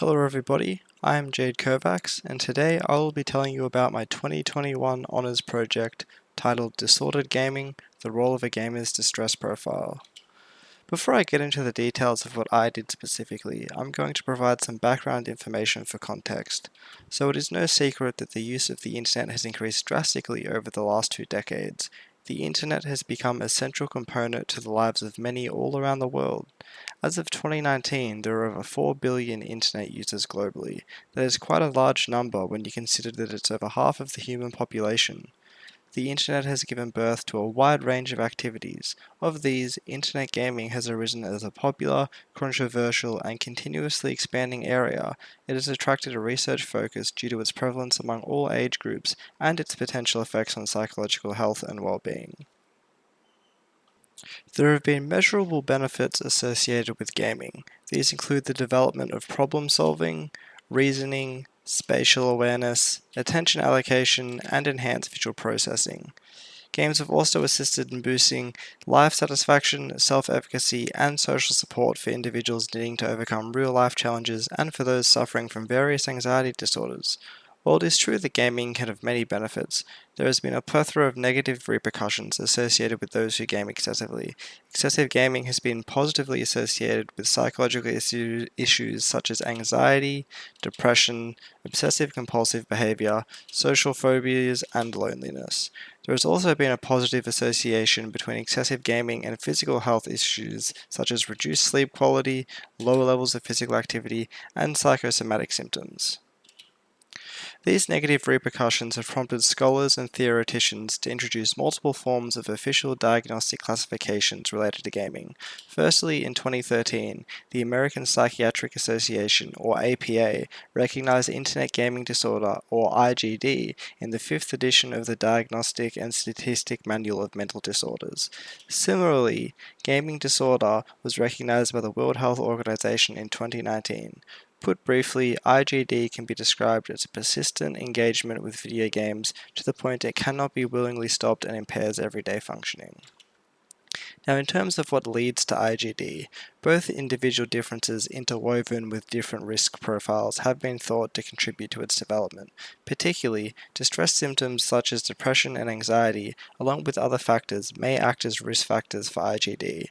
Hello everybody, I am Jade Kovacs, and today I will be telling you about my 2021 honours project titled Disordered Gaming, the Role of a Gamer's Distress Profile. Before I get into the details of what I did specifically, I'm going to provide some background information for context. So it is no secret that the use of the internet has increased drastically over the last 2 decades. The internet has become a central component to the lives of many all around the world. As of 2019, there are over 4 billion internet users globally. That is quite a large number when you consider that it's over half of the human population. The internet has given birth to a wide range of activities. Of these, internet gaming has arisen as a popular, controversial, and continuously expanding area. It has attracted a research focus due to its prevalence among all age groups and its potential effects on psychological health and well-being. There have been measurable benefits associated with gaming. These include the development of problem solving, reasoning, spatial awareness, attention allocation, and enhanced visual processing. Games have also assisted in boosting life satisfaction, self-efficacy, and social support for individuals needing to overcome real-life challenges and for those suffering from various anxiety disorders. While it is true that gaming can have many benefits, there has been a plethora of negative repercussions associated with those who game excessively. Excessive gaming has been positively associated with psychological issues such as anxiety, depression, obsessive-compulsive behavior, social phobias, and loneliness. There has also been a positive association between excessive gaming and physical health issues such as reduced sleep quality, lower levels of physical activity, and psychosomatic symptoms. These negative repercussions have prompted scholars and theoreticians to introduce multiple forms of official diagnostic classifications related to gaming. Firstly, in 2013, the American Psychiatric Association, or APA, recognized Internet Gaming Disorder, or IGD, in the 5th edition of the Diagnostic and Statistic Manual of Mental Disorders. Similarly, gaming disorder was recognized by the World Health Organization in 2019. Put briefly, IGD can be described as a persistent engagement with video games to the point it cannot be willingly stopped and impairs everyday functioning. Now, in terms of what leads to IGD, both individual differences interwoven with different risk profiles have been thought to contribute to its development. Particularly, distress symptoms such as depression and anxiety, along with other factors, may act as risk factors for IGD.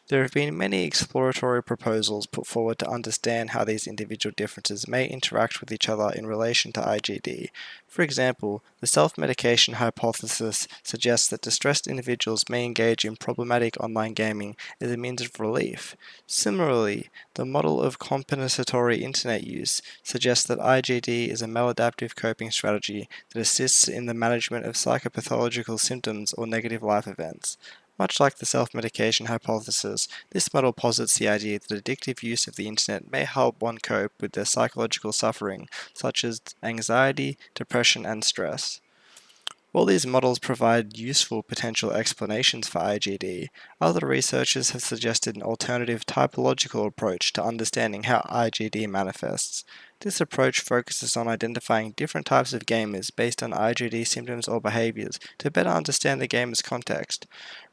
There have been many exploratory proposals put forward to understand how these individual differences may interact with each other in relation to IGD. For example, the self-medication hypothesis suggests that distressed individuals may engage in problematic online gaming as a means of relief. Similarly, the model of compensatory internet use suggests that IGD is a maladaptive coping strategy that assists in the management of psychopathological symptoms or negative life events. Much like the self-medication hypothesis, this model posits the idea that addictive use of the internet may help one cope with their psychological suffering, such as anxiety, depression, and stress. While these models provide useful potential explanations for IGD, other researchers have suggested an alternative typological approach to understanding how IGD manifests. This approach focuses on identifying different types of gamers based on IGD symptoms or behaviors to better understand the gamer's context.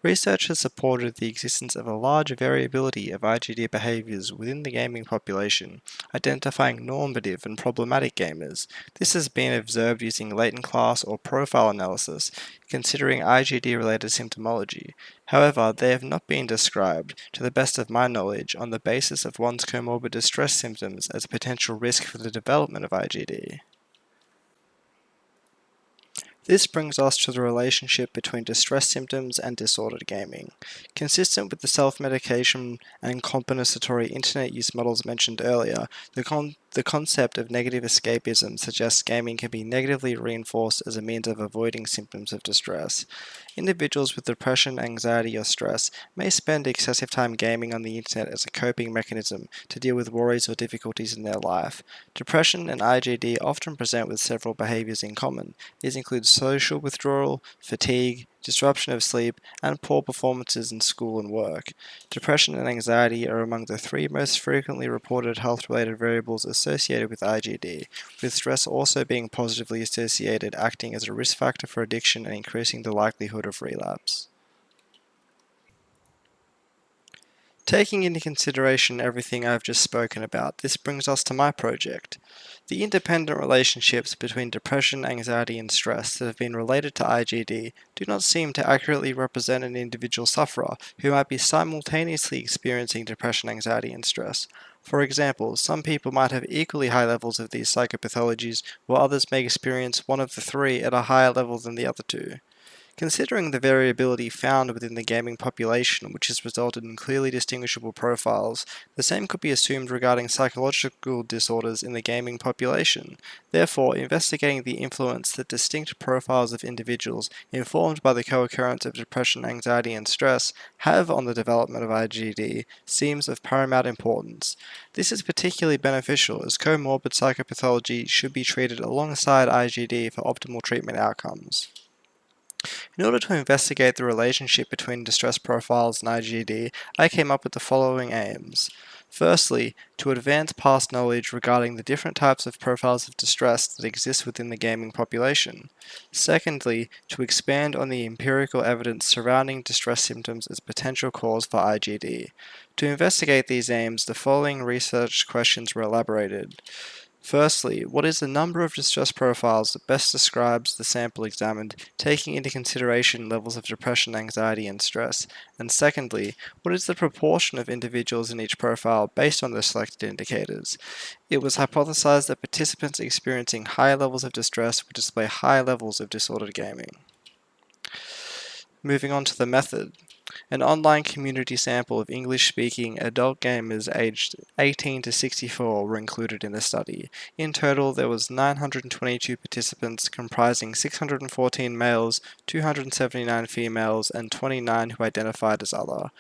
Research has supported the existence of a large variability of IGD behaviors within the gaming population, identifying normative and problematic gamers. This has been observed using latent class or profile analysis, considering IGD-related symptomology. However, they have not been described, to the best of my knowledge, on the basis of one's comorbid distress symptoms as a potential risk for the development of IGD. This brings us to the relationship between distress symptoms and disordered gaming. Consistent with the self-medication and compensatory internet use models mentioned earlier, the concept of negative escapism suggests gaming can be negatively reinforced as a means of avoiding symptoms of distress. Individuals with depression, anxiety, or stress may spend excessive time gaming on the internet as a coping mechanism to deal with worries or difficulties in their life. Depression and IGD often present with several behaviors in common. These include social withdrawal, fatigue, disruption of sleep, and poor performances in school and work. Depression and anxiety are among the 3 most frequently reported health-related variables associated with IGD, with stress also being positively associated, acting as a risk factor for addiction and increasing the likelihood of relapse. Taking into consideration everything I've just spoken about, this brings us to my project. The independent relationships between depression, anxiety, and stress that have been related to IGD do not seem to accurately represent an individual sufferer who might be simultaneously experiencing depression, anxiety, and stress. For example, some people might have equally high levels of these psychopathologies, while others may experience one of the three at a higher level than the other two. Considering the variability found within the gaming population, which has resulted in clearly distinguishable profiles, the same could be assumed regarding psychological disorders in the gaming population. Therefore, investigating the influence that distinct profiles of individuals informed by the co-occurrence of depression, anxiety, and stress have on the development of IGD seems of paramount importance. This is particularly beneficial as comorbid psychopathology should be treated alongside IGD for optimal treatment outcomes. In order to investigate the relationship between distress profiles and IGD, I came up with the following aims. Firstly, to advance past knowledge regarding the different types of profiles of distress that exist within the gaming population. Secondly, to expand on the empirical evidence surrounding distress symptoms as potential cause for IGD. To investigate these aims, the following research questions were elaborated. Firstly, what is the number of distress profiles that best describes the sample examined, taking into consideration levels of depression, anxiety, and stress? And secondly, what is the proportion of individuals in each profile based on the selected indicators? It was hypothesized that participants experiencing higher levels of distress would display higher levels of disordered gaming. Moving on to the method. An online community sample of English-speaking adult gamers aged 18 to 64 were included in the study. In total, there was 922 participants comprising 614 males, 279 females, and 29 who identified as other.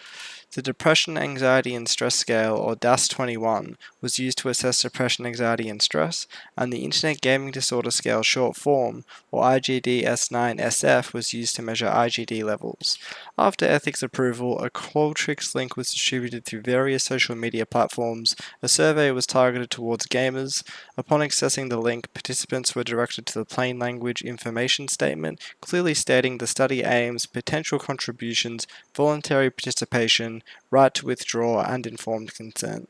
The Depression, Anxiety and Stress Scale, or DAS-21, was used to assess depression, anxiety and stress, and the Internet Gaming Disorder Scale short form, or IGD-S9-SF, was used to measure IGD levels. After ethics approval, a Qualtrics link was distributed through various social media platforms. A survey was targeted towards gamers. Upon accessing the link, participants were directed to the plain language information statement, clearly stating the study aims, potential contributions, voluntary participation, right to withdraw, and informed consent.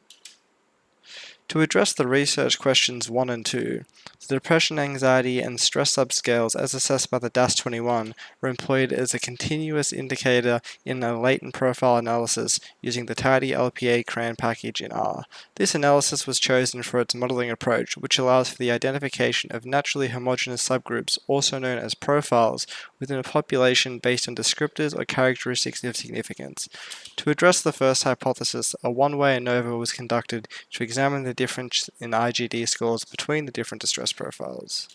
To address the research questions 1 and 2, the depression, anxiety, and stress subscales as assessed by the DAS-21 were employed as a continuous indicator in a latent profile analysis using the tidy LPA CRAN package in R. This analysis was chosen for its modeling approach, which allows for the identification of naturally homogeneous subgroups, also known as profiles, within a population based on descriptors or characteristics of significance. To address the first hypothesis, a one-way ANOVA was conducted to examine the difference in IGD scores between the different distress profiles.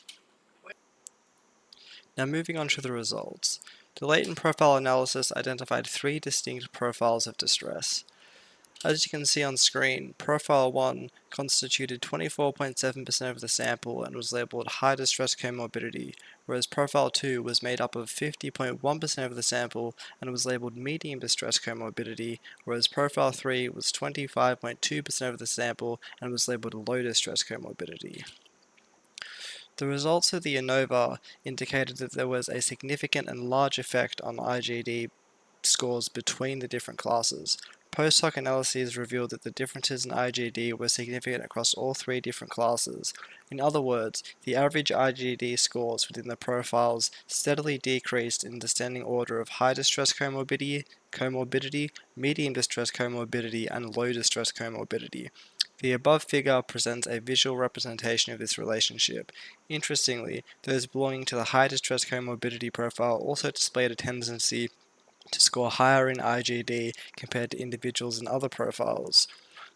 Now moving on to the results. The latent profile analysis identified 3 distinct profiles of distress. As you can see on screen, Profile 1 constituted 24.7% of the sample and was labeled high distress comorbidity, whereas Profile 2 was made up of 50.1% of the sample and was labeled medium distress comorbidity, whereas Profile 3 was 25.2% of the sample and was labeled low distress comorbidity. The results of the ANOVA indicated that there was a significant and large effect on IGD scores between the different classes. Post-hoc analyses revealed that the differences in IGD were significant across all 3 different classes. In other words, the average IGD scores within the profiles steadily decreased in descending order of high distress comorbidity, medium distress comorbidity, and low distress comorbidity. The above figure presents a visual representation of this relationship. Interestingly, those belonging to the high distress comorbidity profile also displayed a tendency to score higher in IGD compared to individuals in other profiles.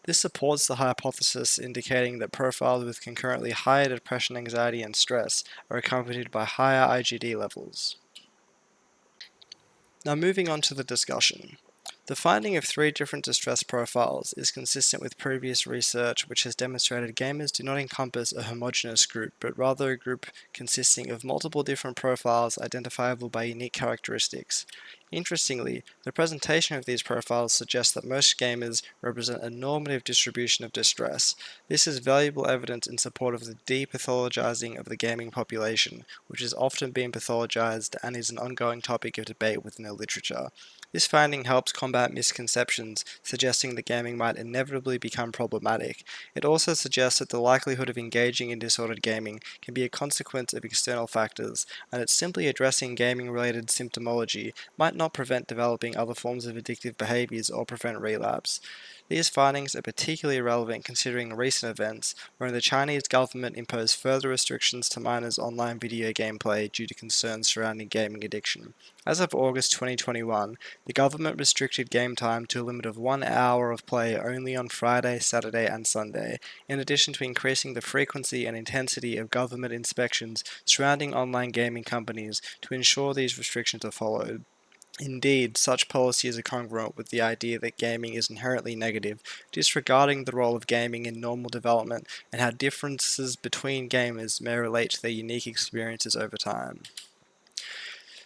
This supports the hypothesis indicating that profiles with concurrently higher depression, anxiety, and stress are accompanied by higher IGD levels. Now moving on to the discussion. The finding of 3 different distress profiles is consistent with previous research which has demonstrated gamers do not encompass a homogeneous group, but rather a group consisting of multiple different profiles identifiable by unique characteristics. Interestingly, the presentation of these profiles suggests that most gamers represent a normative distribution of distress. This is valuable evidence in support of the depathologizing of the gaming population, which has often been pathologized and is an ongoing topic of debate within the literature. This finding helps combat misconceptions suggesting that gaming might inevitably become problematic. It also suggests that the likelihood of engaging in disordered gaming can be a consequence of external factors, and that simply addressing gaming-related symptomology might not prevent developing other forms of addictive behaviors or prevent relapse. These findings are particularly relevant considering recent events wherein the Chinese government imposed further restrictions to minors' online video gameplay due to concerns surrounding gaming addiction. As of August 2021, the government restricted game time to a limit of 1 hour of play only on Friday, Saturday, and Sunday, in addition to increasing the frequency and intensity of government inspections surrounding online gaming companies to ensure these restrictions are followed. Indeed, such policies are congruent with the idea that gaming is inherently negative, disregarding the role of gaming in normal development and how differences between gamers may relate to their unique experiences over time.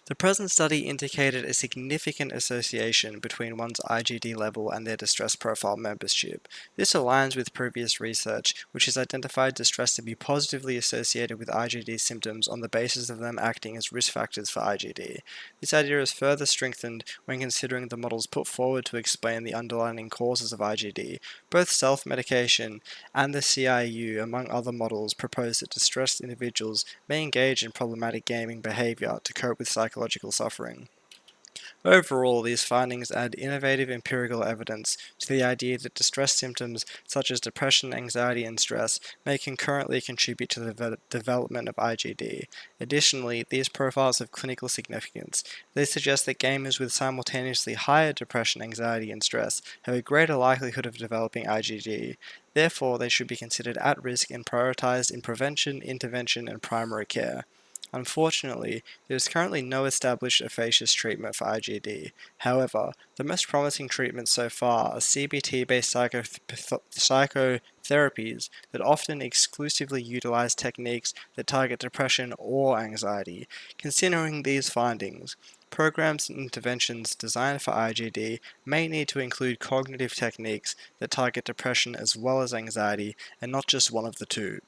The present study indicated a significant association between one's IgD level and their distress profile membership. This aligns with previous research, which has identified distress to be positively associated with IgD symptoms on the basis of them acting as risk factors for IgD. This idea is further strengthened when considering the models put forward to explain the underlying causes of IgD. Both self-medication and the CIU, among other models, propose that distressed individuals may engage in problematic gaming behavior to cope with psychological suffering. Overall, these findings add innovative empirical evidence to the idea that distress symptoms such as depression, anxiety, and stress may concurrently contribute to the development of IgD. Additionally, these profiles have clinical significance. They suggest that gamers with simultaneously higher depression, anxiety, and stress have a greater likelihood of developing IgD. Therefore, they should be considered at risk and prioritized in prevention, intervention, and primary care. Unfortunately, there is currently no established efficacious treatment for IgD. However, the most promising treatments so far are CBT-based psychotherapies that often exclusively utilize techniques that target depression or anxiety. Considering these findings, programs and interventions designed for IgD may need to include cognitive techniques that target depression as well as anxiety, and not just one of the two.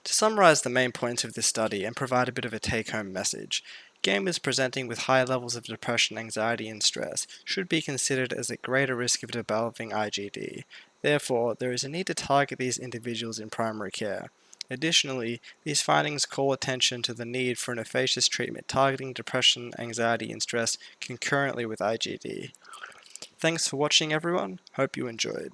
To summarize the main points of this study and provide a bit of a take-home message, gamers presenting with high levels of depression, anxiety, and stress should be considered as at greater risk of developing IgD. Therefore, there is a need to target these individuals in primary care. Additionally, these findings call attention to the need for an efficacious treatment targeting depression, anxiety, and stress concurrently with IgD. Thanks for watching, everyone. Hope you enjoyed.